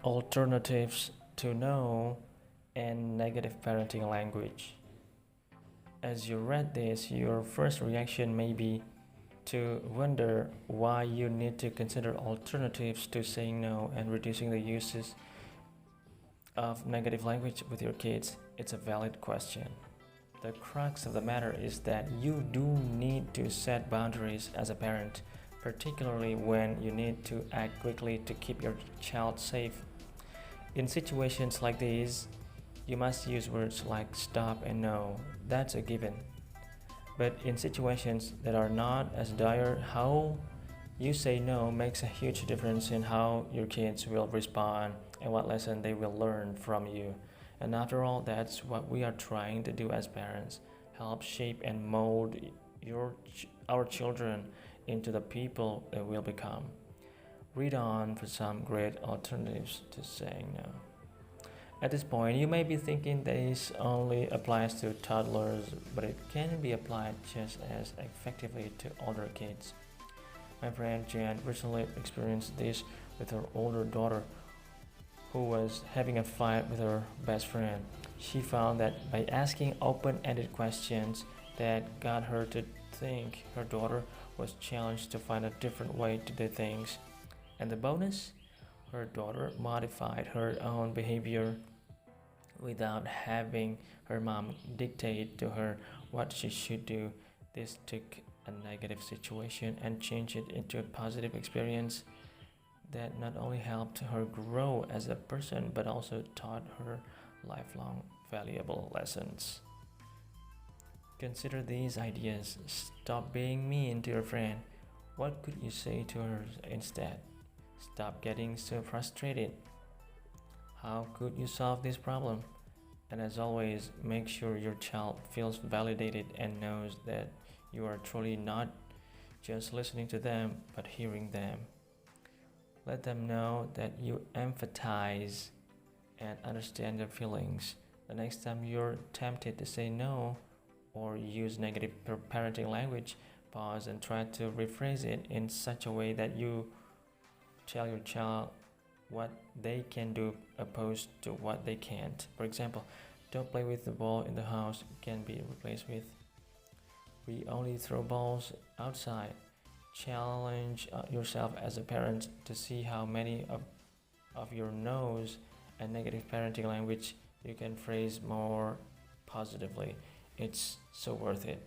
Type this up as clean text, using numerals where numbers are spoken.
Alternatives to no and negative parenting language. As you read this, your first reaction may be to wonder why you need to consider alternatives to saying no and reducing the uses of negative language with your kids. It's a valid question. The crux of the matter is that you do need to set boundaries as a parent, particularly when you need to act quickly to keep your child safe. In situations like these, you must use words like stop and no. That's a given. But in situations that are not as dire, how you say no makes a huge difference in how your kids will respond and what lesson they will learn from you. And after all, that's what we are trying to do as parents, help shape and mold our children into the people they will become. Read on for some great alternatives to saying no. At this point, you may be thinking this only applies to toddlers, but it can be applied just as effectively to older kids. My friend Jan recently experienced this with her older daughter, who was having a fight with her best friend. She found that by asking open ended questions that got her to think, her daughter was challenged to find a different way to do things. And the bonus? Her daughter modified her own behavior without having her mom dictate to her what she should do. This took a negative situation and changed it into a positive experience that not only helped her grow as a person but also taught her lifelong valuable lessons. Consider these ideas. Stop being mean to your friend. What could you say to her instead? Stop getting so frustrated. How could you solve this problem? And as always, make sure your child feels validated and knows that you are truly not just listening to them but hearing them. Let them know that you empathize and understand their feelings. The next time you're tempted to say no or use negative parenting language, pause and try to rephrase it in such a way that you tell your child what they can do opposed to what they can't. For example, don't play with the ball in the house can be replaced with we only throw balls outside. Challenge yourself as a parent to see how many of your no's and negative parenting language you can phrase more positively. It's so worth it.